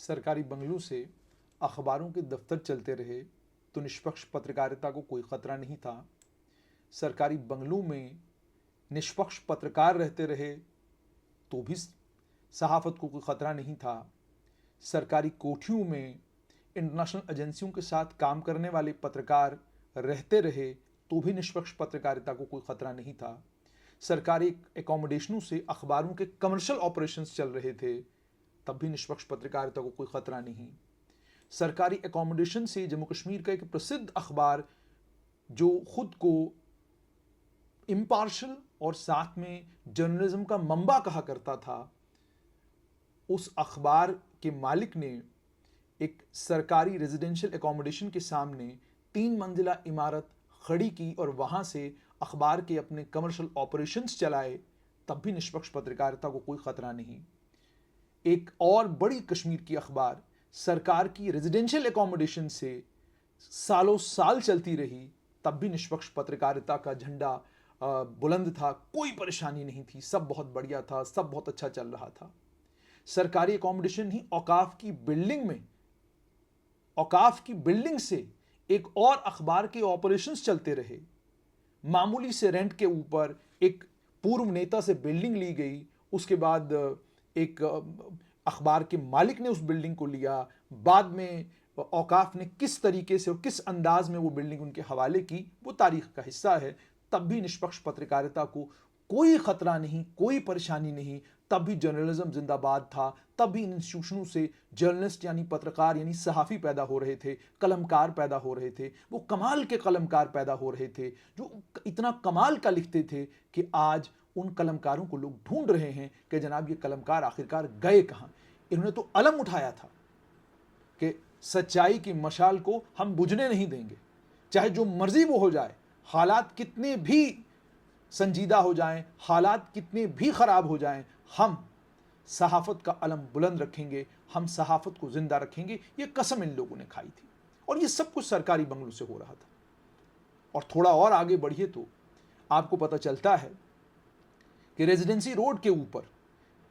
सरकारी बंगलों से अखबारों के दफ्तर चलते रहे तो निष्पक्ष पत्रकारिता को कोई खतरा नहीं था। सरकारी बंगलों में निष्पक्ष पत्रकार रहते रहे तो भी सहाफ़त को कोई खतरा नहीं था। सरकारी कोठियों में इंटरनेशनल एजेंसियों के साथ काम करने वाले पत्रकार रहते रहे तो भी निष्पक्ष पत्रकारिता को कोई खतरा नहीं था। सरकारी एकोमोडेशनों से अखबारों के कमर्शियल ऑपरेशंस चल रहे थे तब भी निष्पक्ष पत्रकारिता को कोई खतरा नहीं। सरकारी एकोमोडेशन से जम्मू कश्मीर का एक प्रसिद्ध अखबार जो खुद को इम्पार्शल और साथ में जर्नलिज्म का मंबा कहा करता था, उस अखबार के मालिक ने एक सरकारी रेजिडेंशियल एकोमोडेशन के सामने 3 मंजिला इमारत खड़ी की और वहां से अखबार के अपने कमर्शियल ऑपरेशंस चलाए तब भी निष्पक्ष पत्रकारिता को कोई खतरा नहीं। एक और बड़ी कश्मीर की अखबार सरकार की रेजिडेंशियल एकोमोडेशन से सालों साल चलती रही तब भी निष्पक्ष पत्रकारिता का झंडा बुलंद था, कोई परेशानी नहीं थी, सब बहुत बढ़िया था, सब बहुत अच्छा चल रहा था। सरकारी एकोमोडेशन ही औकाफ की बिल्डिंग से एक और अखबार के ऑपरेशंस चलते रहे। मामूली से रेंट के ऊपर एक पूर्व नेता से बिल्डिंग ली गई, उसके बाद एक अखबार के मालिक ने उस बिल्डिंग को लिया, बाद में औकाफ ने किस तरीके से और किस अंदाज में वो बिल्डिंग उनके हवाले की, वो तारीख का हिस्सा है। तब भी निष्पक्ष पत्रकारिता को कोई खतरा नहीं, कोई परेशानी नहीं, तब भी जर्नलिज्म जिंदाबाद था, तब भी इन इंस्टीट्यूशनों से जर्नलिस्ट यानी पत्रकार यानी सहाफ़ी पैदा हो रहे थे, कलमकार पैदा हो रहे थे। वो कमाल के कलमकार पैदा हो रहे थे जो इतना कमाल का लिखते थे कि आज उन कलमकारों को लोग ढूंढ रहे हैं कि जनाब ये कलमकार आखिरकार गए कहाँ। इन्होंने तो अलम उठाया था कि सच्चाई की मशाल को हम बुझने नहीं देंगे, चाहे जो मर्जी वो हो जाए, हालात कितने भी संजीदा हो जाएं, हालात कितने भी खराब हो जाएं, हम सहाफ़त का अलम बुलंद रखेंगे, हम सहाफ़त को जिंदा रखेंगे। ये कसम इन लोगों ने खाई थी और ये सब कुछ सरकारी बंगलों से हो रहा था। और थोड़ा और आगे बढ़िए तो आपको पता चलता है कि रेजिडेंसी रोड के ऊपर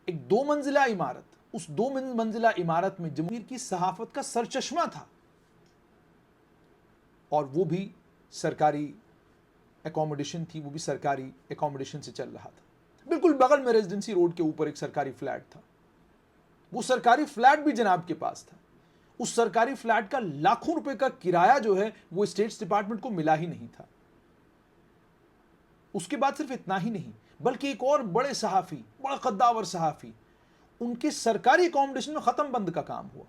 एक 2 मंजिला इमारत, उस 2 मंजिला इमारत में जम्मू की सहाफ़त का सरचश्मा था और वो भी सरकारी एकोमोडेशन थी, वो भी सरकारी एकोमोडेशन से चल रहा था। बिल्कुल बगल में रेजिडेंसी रोड के ऊपर एक सरकारी फ्लैट था। वो सरकारी फ्लैट भी जनाब के पास था। उस सरकारी फ्लैट का लाखों रुपए का किराया जो है वो स्टेट्स डिपार्टमेंट को मिला ही नहीं था। उसके बाद सिर्फ इतना ही नहीं, बल्कि एक और बड़े सहाफ़ी, बड़ा कद्दावर सहाफ़ी, उनके सरकारी एकोमोडेशन में खत्म बंद का काम हुआ।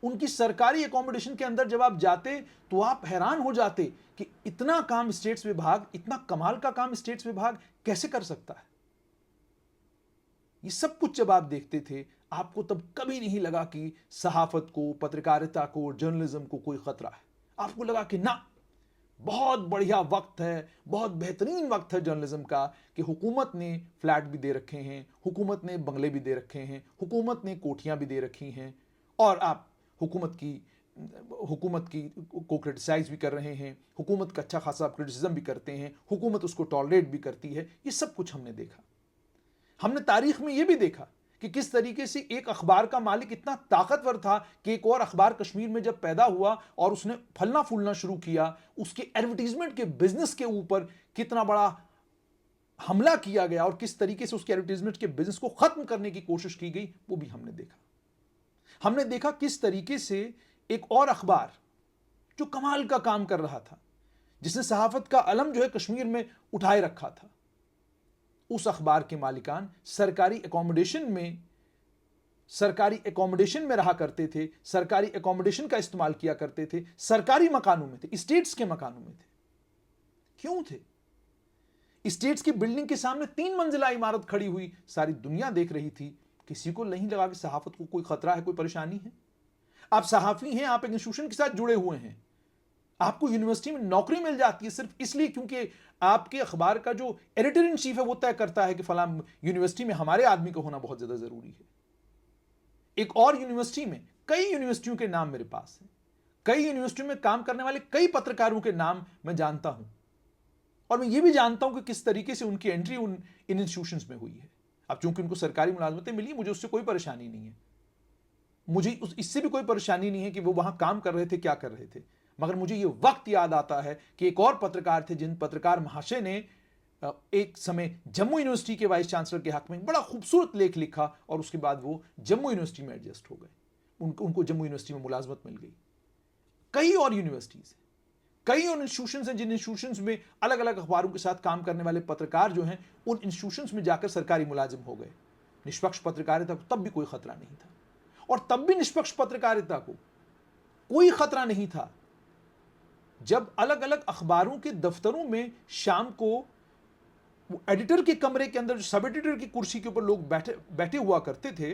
उनकी सरकारी एकोमोडेशन के अंदर जब आप जाते तो आप हैरान हो जाते कि इतना काम स्टेट्स विभाग, इतना कमाल का काम स्टेट्स विभाग कैसे कर सकता है। ये सब कुछ जब आप देखते थे, आपको तब कभी नहीं लगा कि सहाफ़त को, पत्रकारिता को, जर्नलिज्म को कोई खतरा है। आपको लगा कि ना, बहुत बढ़िया वक्त है, बहुत बेहतरीन वक्त है जर्नलिज्म का कि हुकूमत ने फ्लैट भी दे रखे हैं, हुकूमत ने बंगले भी दे रखे हैं, हुकूमत ने कोठियां भी दे रखी हैं और आप हुकूमत की को क्रिटिसाइज भी कर रहे हैं, हुकूमत का अच्छा खासा क्रिटिसिज्म भी करते हैं, हुकूमत उसको टॉलरेट भी करती है। ये सब कुछ हमने देखा। हमने तारीख में ये भी देखा कि किस तरीके से एक अखबार का मालिक इतना ताकतवर था कि एक और अखबार कश्मीर में जब पैदा हुआ और उसने फलना फूलना शुरू किया, उसके एडवर्टीजमेंट के बिजनेस के ऊपर कितना बड़ा हमला किया गया और किस तरीके से उसके एडवर्टीजमेंट के बिजनेस को खत्म करने की कोशिश की गई, वो भी हमने देखा। हमने देखा किस तरीके से एक और अखबार जो कमाल का काम कर रहा था, जिसने सहाफ़त का अलम जो है कश्मीर में उठाए रखा था, उस अखबार के मालिकान सरकारी एकोमोडेशन में रहा करते थे, सरकारी एकोमोडेशन का इस्तेमाल किया करते थे, सरकारी मकानों में थे, स्टेट्स के मकानों में थे। क्यों थे? स्टेट्स की बिल्डिंग के सामने 3 मंजिला इमारत खड़ी हुई, सारी दुनिया देख रही थी। किसी को नहीं लगा कि सहाफ़त को कोई खतरा है, कोई परेशानी है। आप सहाफ़ी हैं, आप एक इंस्टीट्यूशन के साथ जुड़े हुए हैं, आपको यूनिवर्सिटी में नौकरी मिल जाती है सिर्फ इसलिए क्योंकि आपके अखबार का जो एडिटर इन चीफ है वो तय करता है कि फलां यूनिवर्सिटी में हमारे आदमी का होना बहुत ज्यादा जरूरी है। एक और यूनिवर्सिटी में, कई यूनिवर्सिटियों के नाम मेरे पास हैं, कई यूनिवर्सिटियों में काम करने वाले कई पत्रकारों के नाम मैं जानता हूं और मैं ये भी जानता हूं कि किस तरीके से उनकी एंट्री इन इंस्टीट्यूशंस में हुई है। अब चूंकि उनको सरकारी मुलाजमतें मिली, मुझे उससे कोई परेशानी नहीं है, मुझे इससे भी कोई परेशानी नहीं है कि वो वहां काम कर रहे थे, क्या कर रहे थे, मगर मुझे ये वक्त याद आता है कि एक और पत्रकार थे, जिन पत्रकार महाशय ने एक समय जम्मू यूनिवर्सिटी के वाइस चांसलर के हक में बड़ा खूबसूरत लेख लिखा और उसके बाद वो जम्मू यूनिवर्सिटी में एडजस्ट हो गए, उनको जम्मू यूनिवर्सिटी में मुलाजमत मिल गई। कई और यूनिवर्सिटीज, कई और इंस्टीट्यूशंस हैं जिन इंस्टीट्यूशंस में अलग अलग अखबारों के साथ काम करने वाले पत्रकार जो हैं उन इंस्टीट्यूशंस में जाकर सरकारी मुलाजिम हो गए। निष्पक्ष पत्रकारिता को तब भी कोई खतरा नहीं था, और तब भी निष्पक्ष पत्रकारिता को कोई खतरा नहीं था जब अलग अलग अखबारों के दफ्तरों में शाम को एडिटर के कमरे के अंदर जो सब एडिटर की कुर्सी के ऊपर लोग बैठे हुआ करते थे,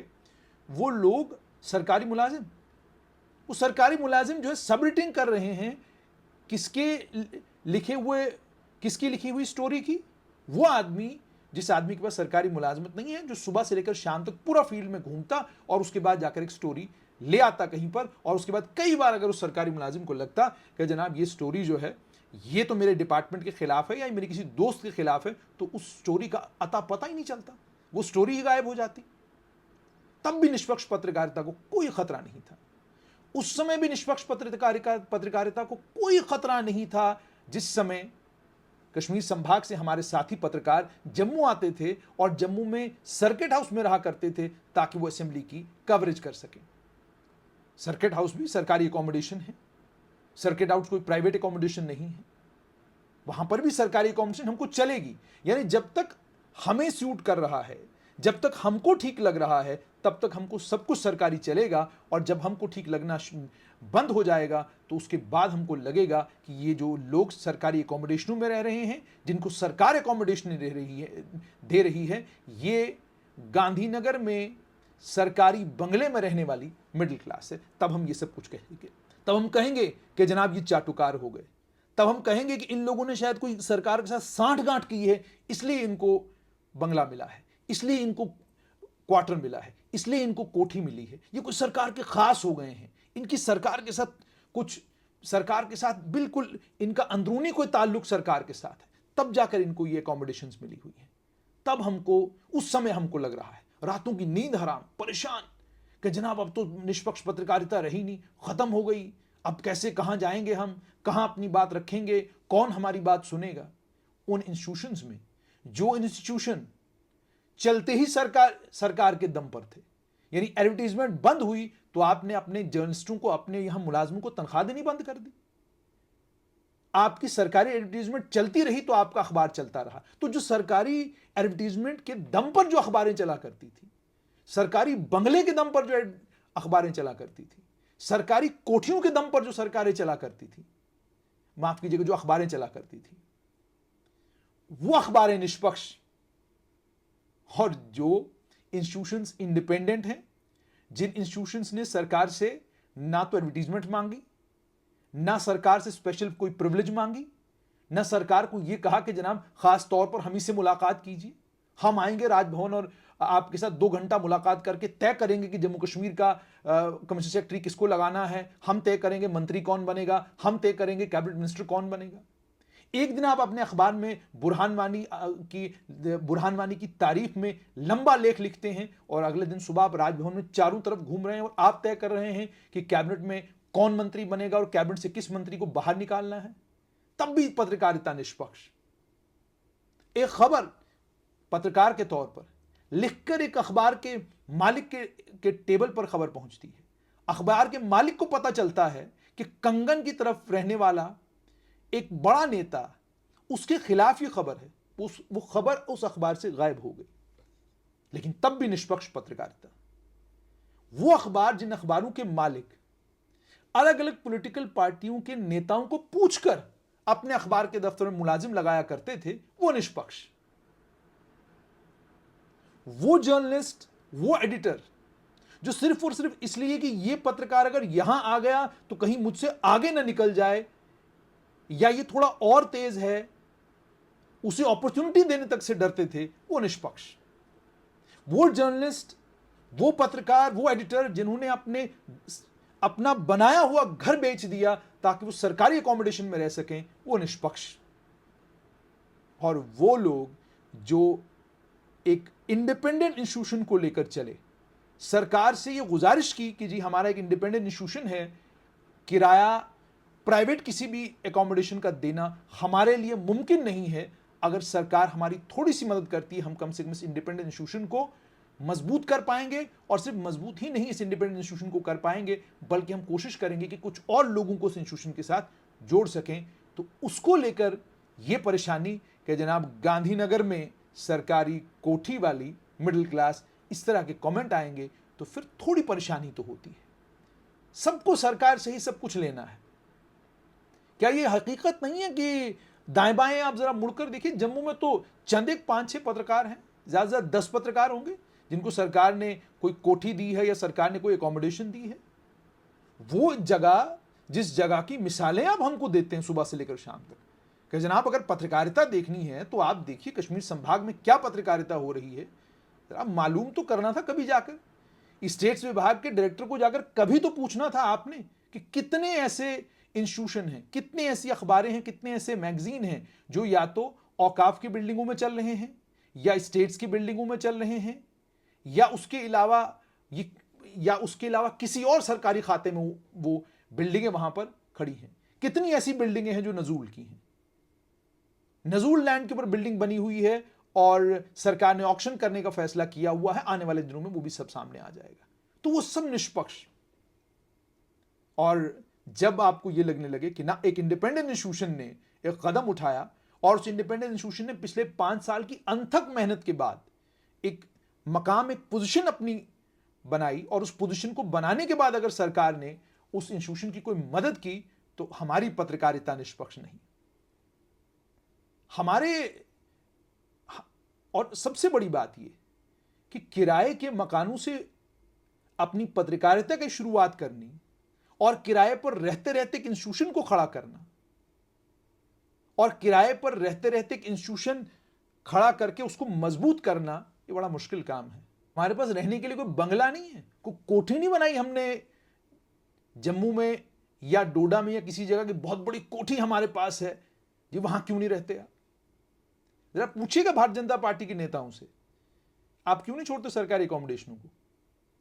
वो लोग सरकारी मुलाजिम, वो सरकारी मुलाजिम जो है सब एडिटिंग कर रहे हैं किसकी लिखी हुई स्टोरी की। वो आदमी, जिस आदमी के पास सरकारी मुलाजमत नहीं है, जो सुबह से लेकर शाम तक पूरा फील्ड में घूमता और उसके बाद जाकर एक स्टोरी ले आता कहीं पर, और उसके बाद कई बार अगर उस सरकारी मुलाजिम को लगता कि जनाब ये स्टोरी जो है ये तो मेरे डिपार्टमेंट के खिलाफ है या मेरे किसी दोस्त के खिलाफ है, तो उस स्टोरी का अता पता ही नहीं चलता, वो स्टोरी ही गायब हो जाती। तब भी निष्पक्ष पत्रकारिता को कोई खतरा नहीं था। उस समय भी निष्पक्ष पत्रकारिता को कोई खतरा नहीं था जिस समय कश्मीर संभाग से हमारे साथी पत्रकार जम्मू आते थे और जम्मू में सर्किट हाउस में रहा करते थे ताकि वो असेंबली की कवरेज कर सकें। सर्किट हाउस भी सरकारी अकोमोडेशन है, सर्किट हाउस कोई प्राइवेट अकोमोडेशन नहीं है, वहां पर भी सरकारी अकोमोडेशन हमको चलेगी। यानी जब तक हमें सूट कर रहा है, जब तक हमको ठीक लग रहा है, तब तक हमको सब कुछ सरकारी चलेगा, और जब हमको ठीक लगना बंद हो जाएगा तो उसके बाद हमको लगेगा कि ये जो लोग सरकारी अकोमोडेशनों में रह रहे हैं, जिनको सरकार अकोमोडेशन दे रही है, ये गांधीनगर में सरकारी बंगले में रहने वाली मिडिल क्लास है। तब हम ये सब कुछ कहेंगे, तब हम कहेंगे कि जनाब ये चाटुकार हो गए, तब हम कहेंगे कि इन लोगों ने शायद कोई सरकार के साथ सांठगांठ की है, इसलिए इनको बंगला मिला है, इसलिए इनको क्वार्टर मिला है, इसलिए इनको कोठी मिली है, ये कोई सरकार के खास हो गए हैं, इनकी सरकार के साथ बिल्कुल इनका अंदरूनी कोई ताल्लुक सरकार के साथ है, तब जाकर इनको ये अकोमोडेशंस मिली हुई है। तब हमको, उस समय हमको लग रहा है, रातों की नींद हराम, परेशान कि जनाब अब तो निष्पक्ष पत्रकारिता रही नहीं, खत्म हो गई, अब कैसे, कहां जाएंगे हम, कहां अपनी बात रखेंगे, कौन हमारी बात सुनेगा। उन इंस्टीट्यूशंस में, जो इंस्टीट्यूशन चलते ही सरकार के दम पर थे, यानी एडवर्टीजमेंट बंद हुई तो आपने अपने जर्नलिस्टों को, अपने यहां मुलाजमों को तनख्वाह देनी बंद कर दी। आपकी सरकारी एडवर्टीजमेंट चलती रही तो आपका अखबार चलता रहा। तो जो सरकारी एडवर्टीजमेंट के दम पर जो अखबारें चला करती थी, सरकारी बंगले के दम पर जो अखबारें चला करती थी, सरकारी कोठियों के दम पर जो सरकारें चला करती थी, माफ कीजिएगा, जो अखबारें चला करती थी, वो अखबारें निष्पक्ष, और जो इंस्टीट्यूशंस इंडिपेंडेंट हैं, जिन इंस्टीट्यूशंस ने सरकार से ना तो एडवर्टीजमेंट मांगी, ना सरकार से स्पेशल कोई प्रिविलेज मांगी, ना सरकार को यह कहा कि जनाब खास तौर पर हम ही से मुलाकात कीजिए, हम आएंगे राजभवन और आपके साथ 2 घंटा मुलाकात करके तय करेंगे कि जम्मू कश्मीर का कमिश्नर सेक्रेटरी किसको लगाना है, हम तय करेंगे मंत्री कौन बनेगा, हम तय करेंगे कैबिनेट मिनिस्टर कौन बनेगा। एक दिन आप अपने अखबार में बुरहान वानी की तारीफ में लंबा लेख लिखते हैं, और अगले दिन सुबह आप राजभवन में चारों तरफ घूम रहे हैं और आप तय कर रहे हैं कि कैबिनेट में कौन मंत्री बनेगा और कैबिनेट से किस मंत्री को बाहर निकालना है। तब भी पत्रकारिता निष्पक्ष। एक खबर पत्रकार के तौर पर लिखकर एक अखबार के मालिक के टेबल पर खबर पहुंचती है, अखबार के मालिक को पता चलता है कि कंगन की तरफ रहने वाला एक बड़ा नेता, उसके खिलाफ ये खबर है, वो खबर उस अखबार से गायब हो गई। लेकिन तब भी निष्पक्ष पत्रकारिता। वो अखबार, जिन अखबारों के मालिक अलग अलग पॉलिटिकल पार्टियों के नेताओं को पूछकर अपने अखबार के दफ्तर में मुलाजिम लगाया करते थे, वो निष्पक्ष। वो जर्नलिस्ट, वो एडिटर जो सिर्फ और सिर्फ इसलिए कि ये पत्रकार अगर यहां आ गया तो कहीं मुझसे आगे ना निकल जाए, या ये थोड़ा और तेज है, उसे अपॉर्चुनिटी देने तक से डरते थे, वो निष्पक्ष। वो जर्नलिस्ट, वो पत्रकार, वो एडिटर जिन्होंने अपना बनाया हुआ घर बेच दिया ताकि वो सरकारी अकोमोडेशन में रह सकें, वो निष्पक्ष। और वो लोग जो एक इंडिपेंडेंट इंस्टीट्यूशन को लेकर चले, सरकार से ये गुजारिश की कि जी हमारा एक इंडिपेंडेंट इंस्टीट्यूशन है, किराया प्राइवेट किसी भी एकोमोडेशन का देना हमारे लिए मुमकिन नहीं है। अगर सरकार हमारी थोड़ी सी मदद करती है, हम कम से कम इस इंडिपेंडेंट इंस्टीट्यूशन को मजबूत कर पाएंगे, और सिर्फ मजबूत ही नहीं इस इंडिपेंडेंट इंस्टीट्यूशन को कर पाएंगे, बल्कि हम कोशिश करेंगे कि कुछ और लोगों को इस इंस्टीट्यूशन के साथ जोड़ सकें। तो उसको लेकर यह परेशानी कि जनाब गांधीनगर में सरकारी कोठी वाली मिडिल क्लास, इस तरह के कमेंट आएंगे तो फिर थोड़ी परेशानी तो होती है। सबको सरकार से ही सब कुछ लेना है। क्या ये हकीकत नहीं है कि दाएं बाएं आप जरा मुड़कर देखिए, जम्मू में तो चंद एक 5-6 पत्रकार हैं, ज्यादा से ज्यादा 10 पत्रकार होंगे जिनको सरकार ने कोई कोठी दी है या सरकार ने कोई एकोमोडेशन दी है। वो जगह, जिस जगह की मिसालें आप हमको देते हैं सुबह से लेकर शाम तक, कि जनाब अगर पत्रकारिता देखनी है तो आप देखिए कश्मीर संभाग में क्या पत्रकारिता हो रही है, जरा मालूम तो करना था कभी जाकर। स्टेट्स विभाग के डायरेक्टर को जाकर कभी तो पूछना था आपने कि कितने ऐसे इंस्टीट्यूशन हैं, कितनी ऐसी अखबारें हैं, कितने ऐसे मैगजीन हैं जो या तो औकाफ की बिल्डिंगों में चल रहे हैं या स्टेट्स की बिल्डिंगों में चल रहे हैं, या उसके अलावा किसी और सरकारी खाते में वो बिल्डिंगें वहां पर खड़ी हैं। कितनी ऐसी बिल्डिंगें हैं जो नजूल की हैं, नजूल लैंड के ऊपर बिल्डिंग बनी हुई है और सरकार ने ऑक्शन करने का फैसला किया हुआ है। आने वाले दिनों में वो भी सब सामने आ जाएगा। तो वो सब निष्पक्ष। और जब आपको ये लगने लगे कि ना एक इंडिपेंडेंट इंस्टीट्यूशन ने एक कदम उठाया और उस इंडिपेंडेंट इंस्टीट्यूशन ने पिछले 5 साल की अनथक मेहनत के बाद एक मकाम, एक पोजीशन अपनी बनाई, और उस पोजीशन को बनाने के बाद अगर सरकार ने उस इंस्टीट्यूशन की कोई मदद की तो हमारी पत्रकारिता निष्पक्ष नहीं। और सबसे बड़ी बात यह कि किराए के मकानों से अपनी पत्रकारिता की शुरुआत करनी और किराए पर रहते रहते एक इंस्टीट्यूशन को खड़ा करना, और किराए पर रहते रहते एक इंस्टीट्यूशन खड़ा करके उसको मजबूत करना, ये बड़ा मुश्किल काम है। हमारे पास रहने के लिए कोई बंगला नहीं है, कोई कोठी नहीं बनाई हमने जम्मू में या डोडा में या किसी जगह की बहुत बड़ी कोठी हमारे पास है जी, वहां क्यों नहीं रहते आप? जरा पूछिएगा भारतीय जनता पार्टी के नेताओं से, आप क्यों नहीं छोड़ते सरकारी अकोमोडेशनों को?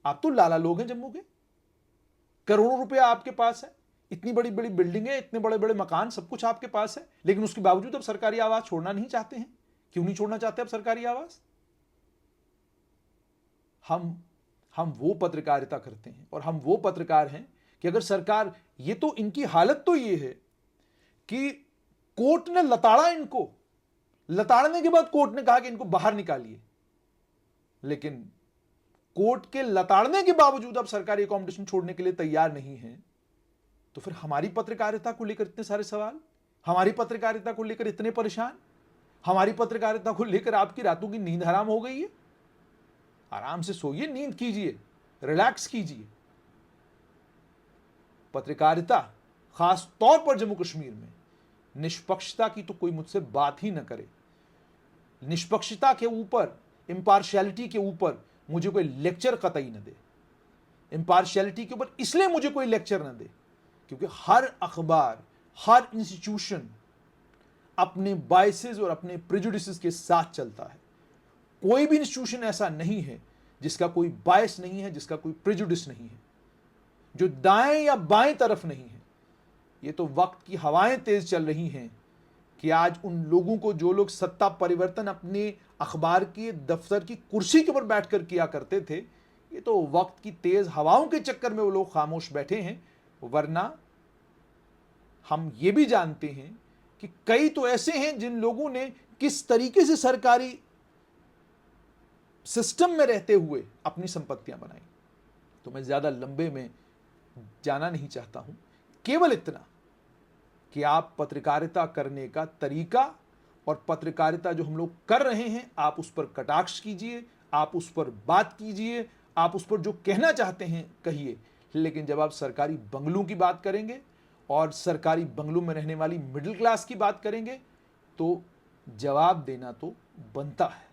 आप तो लाला लोग हैं जम्मू के, करोड़ों रुपया आपके पास है, इतनी बड़ी बड़ी बिल्डिंगें, इतने बड़े बड़े मकान, सब कुछ आपके पास है, लेकिन उसके बावजूद अब सरकारी आवास छोड़ना नहीं चाहते हैं। क्यों नहीं छोड़ना चाहते अब सरकारी आवास? हम वो पत्रकारिता करते हैं और हम वो पत्रकार हैं कि अगर सरकार, ये तो इनकी हालत तो ये है कि कोर्ट ने लताड़ा इनको, लताड़ने के बाद कोर्ट ने कहा कि इनको बाहर निकालिए, लेकिन कोर्ट के लताड़ने के बावजूद अब सरकारी अकोमोडेशन छोड़ने के लिए तैयार नहीं है। तो फिर हमारी पत्रकारिता को लेकर इतने सारे सवाल, हमारी पत्रकारिता को लेकर इतने परेशान, हमारी पत्रकारिता को लेकर आपकी रातों की नींद हराम हो गई है। आराम से सोइए, नींद कीजिए, रिलैक्स कीजिए। पत्रकारिता खास तौर पर जम्मू कश्मीर में निष्पक्षता की तो कोई मुझसे बात ही न करे। निष्पक्षता के ऊपर, इंपार्शियलिटी के ऊपर मुझे कोई लेक्चर कतई न दे। इंपार्शियलिटी के ऊपर इसलिए मुझे कोई लेक्चर न दे क्योंकि हर अखबार, हर इंस्टीट्यूशन अपने बायसेस और अपने प्रेजुडिसेस के साथ चलता है। कोई भी इंस्टीट्यूशन ऐसा नहीं है जिसका कोई बायस नहीं है, जिसका कोई प्रेजुडिस नहीं है, जो दाएं या बाएं तरफ नहीं है। ये तो वक्त की हवाएं तेज चल रही हैं कि आज उन लोगों को, जो लोग सत्ता परिवर्तन अपने अखबार के दफ्तर की कुर्सी के ऊपर बैठकर किया करते थे, ये तो वक्त की तेज हवाओं के चक्कर में वो लोग खामोश बैठे हैं। वरना हम ये भी जानते हैं कि कई तो ऐसे हैं जिन लोगों ने किस तरीके से सरकारी सिस्टम में रहते हुए अपनी संपत्तियां बनाई। तो मैं ज्यादा लंबे में जाना नहीं चाहता हूं, केवल इतना कि आप पत्रकारिता करने का तरीका और पत्रकारिता जो हम लोग कर रहे हैं, आप उस पर कटाक्ष कीजिए, आप उस पर बात कीजिए, आप उस पर जो कहना चाहते हैं कहिए, लेकिन जब आप सरकारी बंगलों की बात करेंगे और सरकारी बंगलों में रहने वाली मिडिल क्लास की बात करेंगे तो जवाब देना तो बनता है।